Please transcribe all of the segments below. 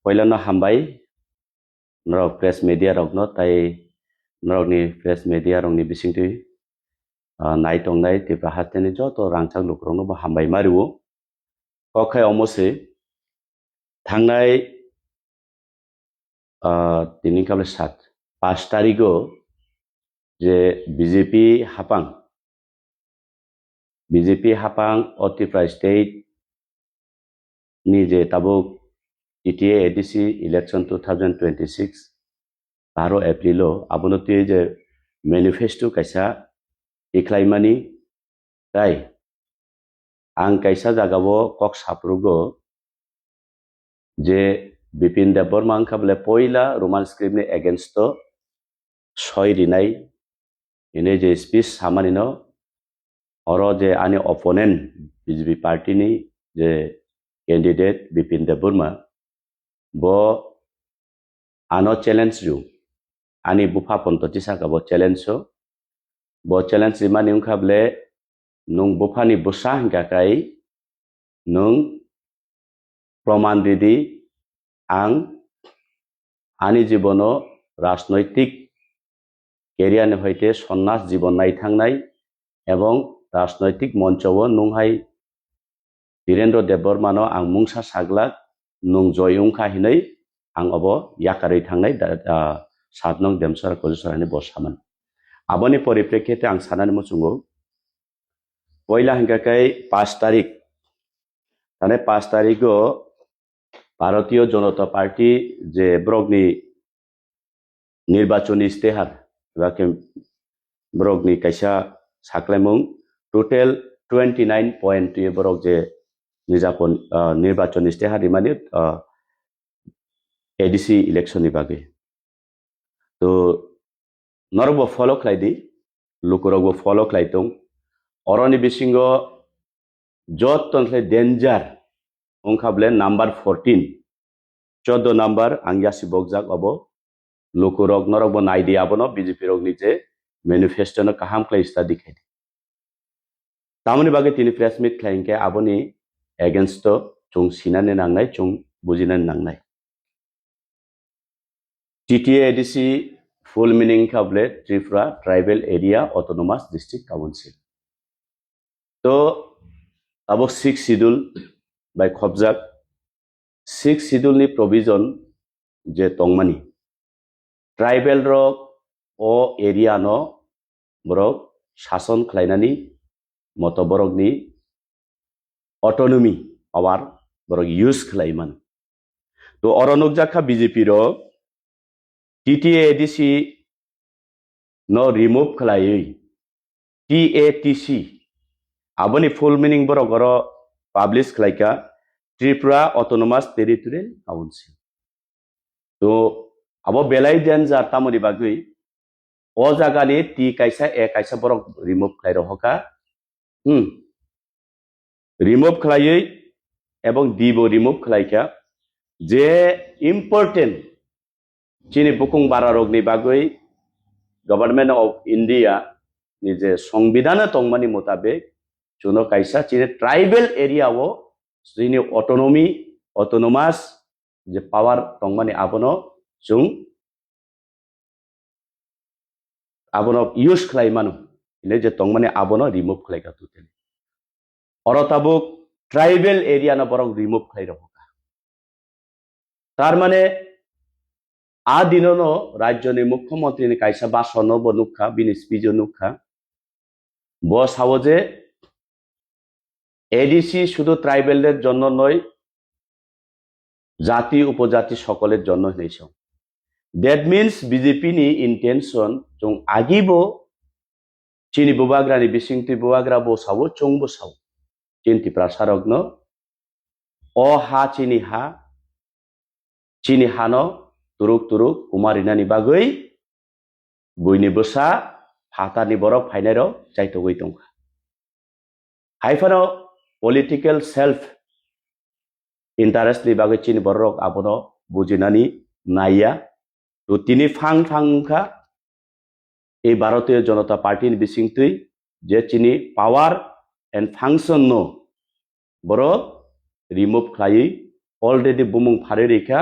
Poilano hambai norok press media rokno tai norokni press media rokni bisingtui nai tongnai tipra hateni joto rangchak lukrokno bo hambai mariwo kokhai omose thangnai tini kable 5 tarigo je BJP hapang o Tripura state ni je tabuk ETA ADC election 2026 12 Aprilo abonoti je manifesto kaisa iklaimani tai ang kaisa jagao kok saprugo je Bipin Debbarma angkable poila Roman script ni against to soi rinai ini je speech samanino oro je ani opponent BJP party ni je candidate Bipin Debbarma bo ano challenge ju ani bufa pontoti saka bo challenge bo challenge mani ungkable nung bufa ni busa hingga kai nung proman didi ang ani jibono rajnৈতিক career হইতে সন্ন্যাস জীবন নাই থাংনাই এবং রাজনৈতিক মঞ্চও নুংহাই বীরেন্দ্র দেববর্মানো আং মুংসা সাগলাক নুং জয়ুংখা হিनै আং of ইয়াকাरै থাংনাই সাতনং দেমসরা কজসরানি বসামান আবনি পরিপ্রেক্ষিতে আং সানানি মুচুঙ্গো পয়লা হিংকাকাই 5 তারিখ তানে 5 তারিখও ভারতীয় জনতা পার্টি যে ব্রগনি নির্বাচনী ইস্তেহার ব্রগনি কাইসা সাকলাইমুং টোটাল 29 পয়েন্ট ব্রগ যে নির্বাচনী ইস্তেহার মানে এডিসি ইলেকশন বাকে তো নরবো ফলো খাইদি লুকুরবো ফলো খাইতং অরনি বিসিঙ্গ যত তনসলে ডেঞ্জার ওংখাবলে নাম্বার 14 নাম্বার আংয়াসি বকজাক অবো লুকুরক নরকবো নাইদি আবনো বিজেপি রক নিচে ম্যানিফেস্টোনো কাহাম ক্লাই স্টাডি খাইদি তামনি বাগে তিনি প্রেস মিট খাইনকে আবনি এগেইনস্ট চুং সিনানে নাংনাই চুং বুজিনানে নাংনাই TTA ADC full meaning খাবলে Tripura tribal area autonomous district council তো আবো 6 শিডিউল বাই খবজাক 6 শিডিউল নি প্রভিজন যে তংমানি ট্রাইবেল রক ও এরিয়া ন বরক শাসন খাইনানি মত বরকনি অটোনমি আবার বরক ইউজ খাইমান তো অরনক জাখা বিজেপি রক TTA ADC no remove khalai TATC aboni full meaning boro goro publish khlaika Tripura Autonomous Territorial Council to abo belai den jar tamoni bagui o jagani T kaisa A kaisa boro remove khlai rohoka remove khlai ebong D bo remove khlaika je important chini bukung bararogni bagui Government of India ni je সংবিধানে tongmani motabek chuno kaisa chini tribal area o chini autonomous je power tongmani abono chung abono use khlaimanu ine je tongmani abono remove khlaika tuteli orotabuk tribal area na borok remove khlai roka tar mane আদিননো রাজ্যনি মুখ্যমন্ত্রী কাইসা বাসনো বনুখা বিনিসপিজ নুখা বসাও যে ADC শুধু ট্রাইবেলদের জন্য নয় জাতি উপজাতি সকলের জন্য হইছে দ্যাট মিন্স বিজেপি নি ইন্টেনশন চং আগিবো চিনি বুবাগ্রানি বিসিংতি বুবাগ্রা বসাও চং বসাও চিন্তি প্রাসারগ্ন অ হা চিনি হানো turuk kumarinani bagui buini bosa hatani borok phainero chaitogui tongkha haifano political self interest ni bagui chini borok abono bujinani naiya to tini phangkha এই ভারতীয় জনতা পার্টির বিসিংতুই যে চিনি পাওয়ার এন্ড ফাংশন নো বড় রিমুভ খাই অলরেডি বুমুং ফারে রেখা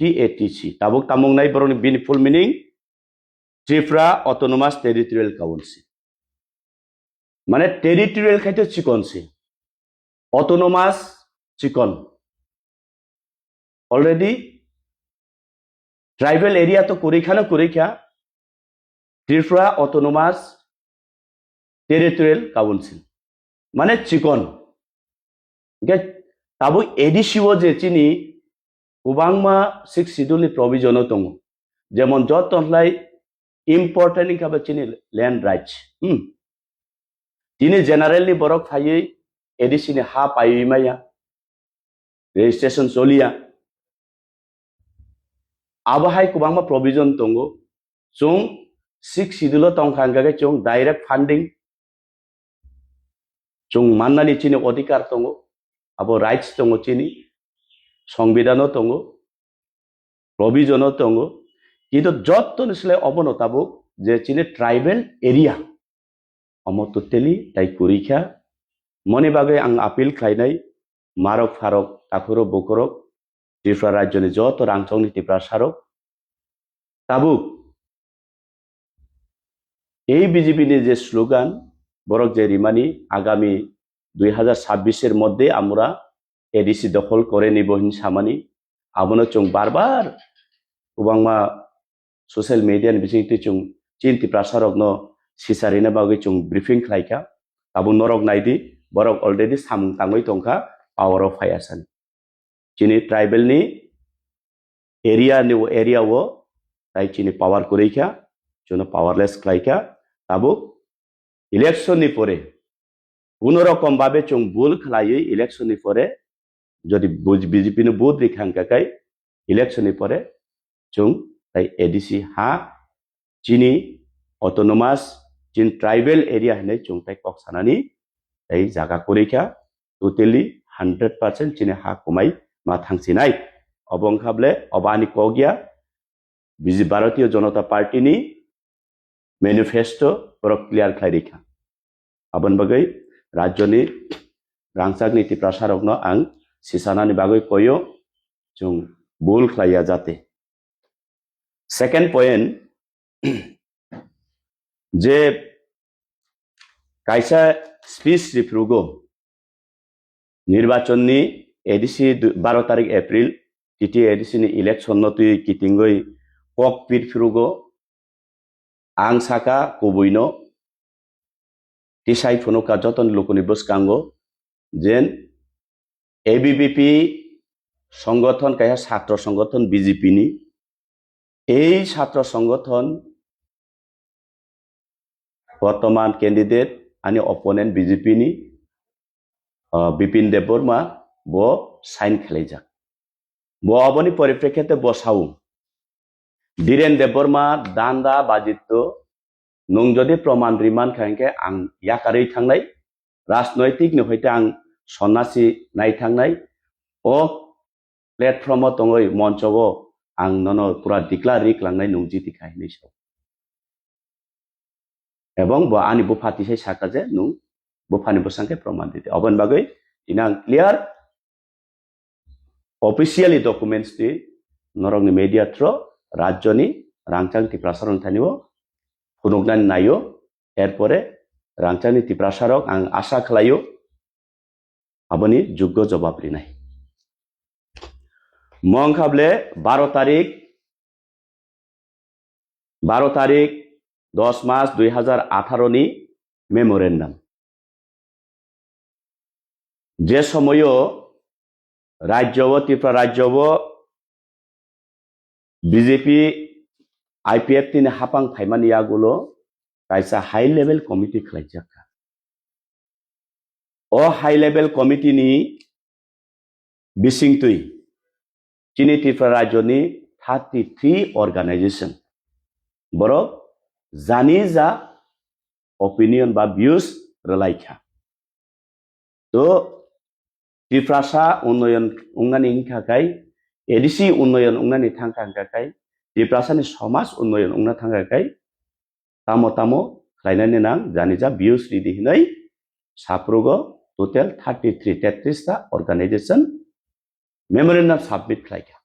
TATC tabuk tamung nai borong bin full meaning Tripura Autonomous Territorial Council মানে territorial খাইতে চিকনসি autonomous চিকন অলরেডি ট্রাইবেল এরিয়া তো করিখা ত্রিপুরা অটোনোমাস টেরিটোরিয়াল কাউন্সিল মানে চিকন তাবো এডিসিও যে চিনি গোबांमा 6 শিডিউলनि প্রভিজন দङ যেমন যতলাই ইম্পর্টেন্ট হিসাবে চিনি ল্যান্ড রাইটস তিনি জেনারেলি বরক ফাयै এডিসিनि हा पायैमाया रेजिस्ट्रेशन चलिया आबहाय गोबांमा प्रभिजन दङ जों 6 শিডিউল तंखांगागे जों डाइरेक्ट फंडिंग जों माननानै चिनि अधिकार दङ आबो राइट्स दङ चिनि संविधान दङ प्रभिजन दङ किन्तु जत्तनिसले अबनताबो जे चिनि ट्राइबेल एरिया अमतुतेली ताई कुरिखा मनि बागै आं आपिल खालायनाय मारक फारक ताखुरो बकरक त्रिपुरा राज्यनि जत रांचं नीति प्रसारक ताबुक এই বিজেপিनि যে স্লোগান বরক যে রিমানি আগামী 2026 এর মধ্যে আমরা এডিসি দখল করে নিব হিনসামানি আবনো চং বারবার गोबांमा सोशल मीडिया बिथिंति चुं चिन्ति प्रसारक न सिसारिना बागै चुं ब्रीफिंग खालायखा ताबु नरक नायदि बरक अलरेडी साम तांगै तंखा पावर अफ फायासन चिनि ट्राइबल नि एरिया वो ताई चिनि पावर करिखा जोनो पावरलेस खालायखा ताबु इलेक्शन नि परे कोनो रकम भाबे चुं भूल खालायै इलेक्शन नि परे जदि बीजेपी नि बुथ रिखांकाकाय इलेक्शन नि परे जों ताई एडिसि हा चिनि ऑटोनोमास चिन ट्राइबल एरिया हने जों ताई कक्सानानि ताई जागा करिखा टोटली 100% चिनि हा कमाय मा थांसिनाय अबंखाबले अबानि कगिया बिजि भारतीय जनता पार्टी नि मैनिफेस्टो पर क्लियर खालायरिखा आबन बगै राज्यनि रांचाक नीति प्रसारक न आं सिसानानि बागै कयो जों भूल खालाया जाते सेकेंड पॉइंट जे कायसा स्पीच रिफ्रुगो निर्वाचन नि एडिसि 12 तारिख एप्रिल टीटी एडिसि नि इलेक्शन नतुई किटिंगै कक पिरफ्रुगो आं साका कबुइनो टिसाइ फुनुका जतन लोकनि बसकांगो जेन एबीवीपी संगठन काया छात्र संगठन बीजेपी नि এই ছাত্র সংগঠন বর্তমান ক্যান্ডিডেট আনি অপোনেন্ট বিজেপি নি বিপিন দেববর্মা ব সাইন খালাইজাক ব অবনি পরিপ্রেক্ষিতে বসাও ধীরেন দেববর্মা দান্দা বাজিত্ব নং যদি প্রমাণ রিমান খাইকে আং ইয়াকাरै थांनाय राजनैतिक নহইতে आं सन्यासी नाय थांनाय ओ प्लेटफर्म दङै मঞ্চও आं ननो पूरा डिक्लार रिक्लांनाय नंजि दिखायनै सौ एवं बो आनि बो फातिसाय साकाजे नु बो फानि बसांके प्रमाण दिते अबन बागै दिना क्लियर ऑफिशियली डॉक्यूमेंट्स दि नरंनि मीडिया थ्रो राज्यनि रांचां ति प्रसारण थानिबो फुनुगनान नायो एरपरे रांचां ति प्रसारक आं आशा खालायो आबनि योग्य जवाब रिनाय मंखाबले 12 तारीख 10 मार्च 2018 नि मेमोरेंडम जे समय राज्यव त्रिपुरा राज्यव बीजेपी आईपीएफ तिनि हापां फाइमानियागुलो कायसा हाई लेवल कमिटी खालायजाखा ओ हाई लेवल कमिटी नि बिसिंतुई चिनि त्रिपुरा राज्यनि 33 ऑर्गेनाइजेशन बरक जानि जा ओपिनियन बा व्यूज रलायखा तो त्रिपुरासा उन्नयन उंगानि थाखाय एडिसि उन्नयन उंगानि थांखांखाय त्रिपुरासानि समाज उन्नयन उंना थांखांखाय तामो तामो खालायनानै नां जानि जा व्यूज रिदि हिनै साफ्रोगो टोटल 33 ता ऑर्गेनाइजेशन मेमोरेंडम सबमिट खालायखा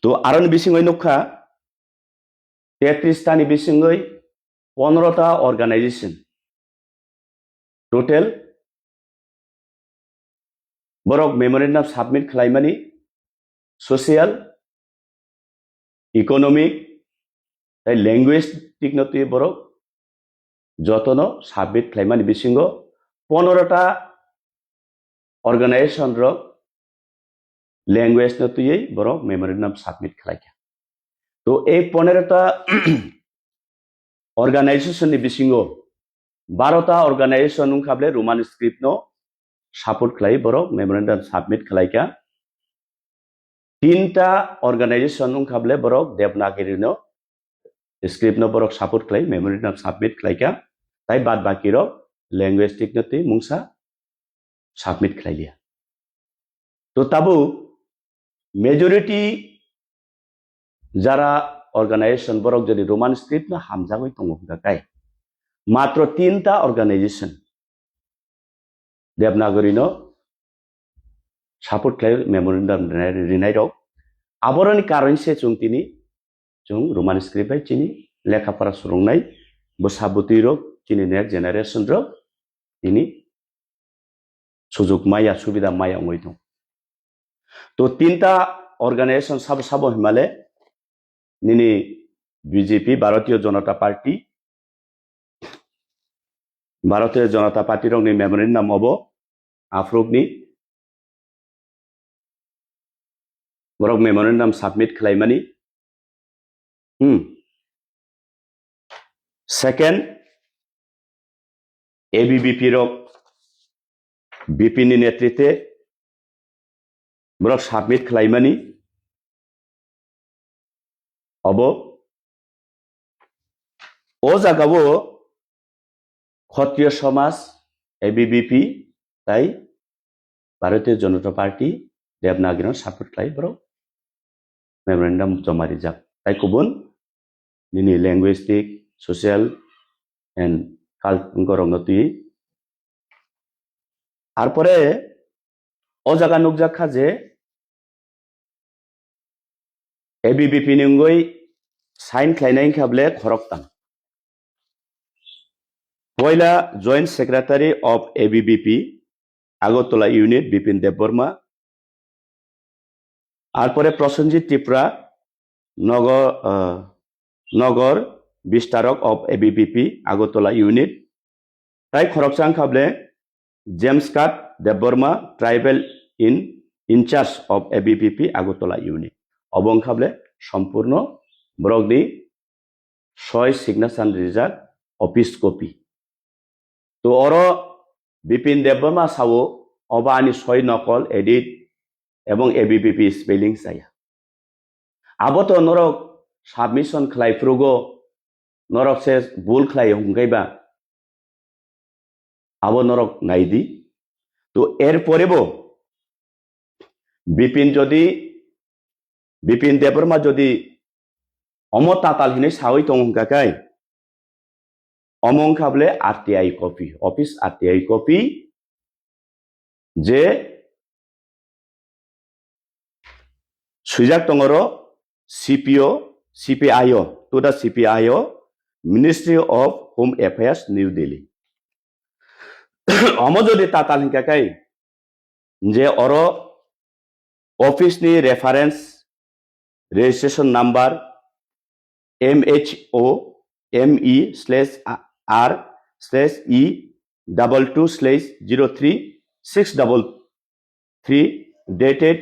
তো আরন বিসিङै নখা 33 টাनि बिसिङै 15টা organisation total Borok memorandum submit খালাইমানি সোশিয়াল ইকোনমিক ল্যাঙ্গুয়েজ টিকনতি বরক যতন সাবমিট খালাইমানি বিसिङ 15টা অর্গানাইজেশন রক ল্যাঙ্গুয়েজ নতুयै বরক মেমোরেন্ডাম সাবমিট খালাইকা তো এই 15টা অর্গানাইজেশনनि बिसिङ 12টা অর্গানাইজেশন খাবলে রোমান স্ক্রিপ্ট নো সাপোর্ট খালাই বরক মেমোরেন্ডাম সাবমিট খালাইকা 3টা অর্গানাইজেশন খাবলে বরক দেবনাগরি নো স্ক্রিপ্ট নো বরক সাপোর্ট খালাই মেমোরেন্ডাম সাবমিট খালাইকা তাই বাদ বাকি রক ল্যাঙ্গুয়েজ টিকনতি মুংসা সাবমিট খালাইলিয়া তো তাবু মেজরিটি যারা অর্গানাইজেশন বরক যদি রোমান স্ক্রিপ্ট না হামজাগৈ তঙ্গকাই মাত্র 3টা অর্গানাইজেশন দেবনাগরি নো সাপোर्ट खालाय मेमोरेंडम रिनाय रक आबरनि कारण से जों रोमान स्क्रिप्ट बाय चिनि लेखाफोरा सुरंनाय बसाबुति रक चिनि नेक्स्ट जेनारेशन रक इनि सुजुग माया सुबिदा माया ngoi दं तो 3टा ऑर्गेनाइजेशन सब हिमालय निनि बीजेपी भारतीय जनता पार्टी रंगनि मेमोरेंडम अबो आफ्रुगनि बरक मेमोरेंडम साबमिट खालायमानि सेकेंड एबीवीपी रक बीपी नि नेतृत्वे बरक साबमिट खालायमानि अबो ओ जागावो क्षत्रिय समाज एबीवीपी ताई भारतीय जनता पार्टी देवनागरी सापोर्ट खालाय बरक मेमोरेंडम जमा रिजाब ताई गुबुन निनि लैंग्वेस्टिक सोशल एंड कालगरंगति आरपरे ओ जागा नुकजाखा जे एबीवीपी निंगै साइन खालायनाय खाबले खरकतां पयला joint secretary of ABVP Agartala unit Bipin Debbarma आरपरे प्रसन्नजित त्रिपुरा नगर विस्तारक ऑफ एबीवीपी আগরতলা यूनिट ताई खरकसां खाबले जेम्स काट Debbarma tribal incharge of ABVP Agartala unit अबं खाबले सम्पूर्ण ब्रगनि 6 सिग्नेचार रिजार्ट ऑफिस कपि तो अरो बिपिन देबबर्मा सावो अबानि 6 नकल एडिट एवं एबीवीपी स्पेलिंग जाया आबोतो नरक सबमिशन खालायफ्रुगो नरक से भूल खालाय हुंगाइबा आबो नरक नाइदी तो एर परेबो बिपिन देबबर्मा जदि अमताताल हिनै सावै तंगाकाय अमं खाबले RTI copy office RTI copy जे सुजाक तंगरो CPIO to the CPIO ministry of home affairs New Delhi अमजदि ताताल हिंकाकाय जे अरो ऑफिस नि reference registration number MHO ME/R/E22/03/633 dated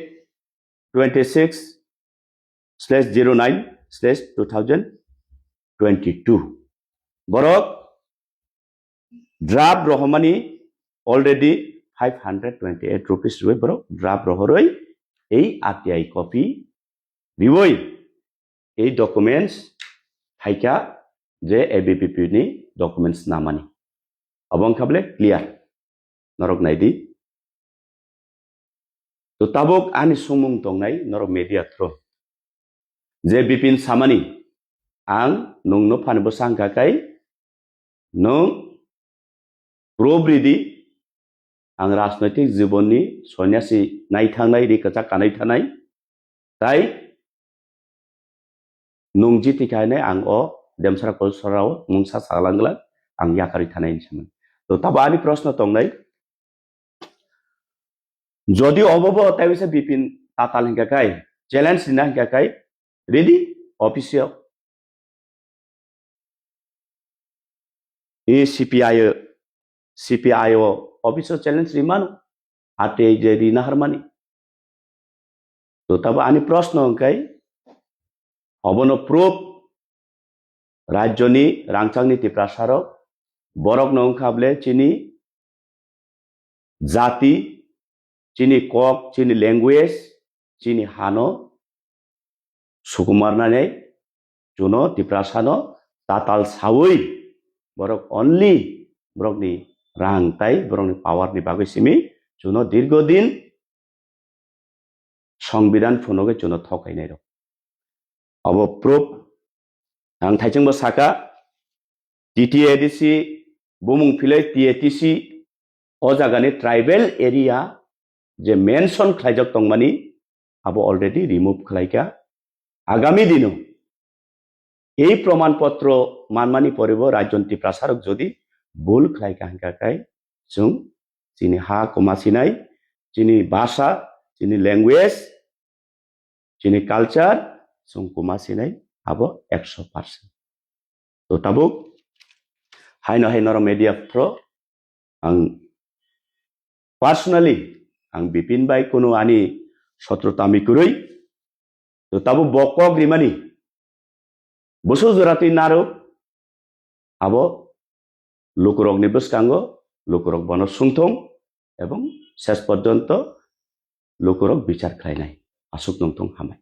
26/09/2022 borok draft rohmani already 528 rupees roi borok draft rohoroi ei RTI copy riwoi ei documents हाइका जे ABVP नि documents नामानी अबं खाबले clear नरक नाइदी तो Tabuk आनि सुमुं तंनाय नरक मीडिया थ्रो जे बिपिन सामानी आं नोंनो फानबो सांगाखाय नों प्रोब्रिदि आं राजनैतिक जीवननि सन्यासी नायथांनाय रिकाचा कानाय थानाय ताई nungji tikai ang o demsara kolsorao mungsa saglangla ang yakari thanai saman to tabo ani proshno tongnai jodi obobo taibisa bipin tatal hingkakai challenge dina hingkakai ready officio e CPIO officio challenge rimanu ate je rina harmani to tabo ani proshno hingkai obono proof Rajyoni rangchangni tiprasarok borok nongkable chini jati chini kok chini language chini hano sukumarnane juno tiprasano tatal sawi borok only borok ni rangtai borok ni power ni bagui simi juno dirgodin সংবিধান ফুনগে juno thokainai rok abo proof ang thaijingbo saka TTADC bumung philai TATC o jagani tribal area je mention khlaijak tongmani abo already remove khlaika agami dino ei promanpotro manmani poribo rajyonti prasarok jodi bul khlaika hingkakai jung chini ha komasinai chini bhasha chini language chini culture jung komasinai abo 100% to tabuk haino media pro ang personally ang bipin bai kuno ani sotrotami kurui to tabu bokok rimani bosu jorati naro abo lukurok ni bwskango lukurok bono sungthong এবং শেষ পর্যন্ত lukurok বিচার khlainai asuk nongthong hamai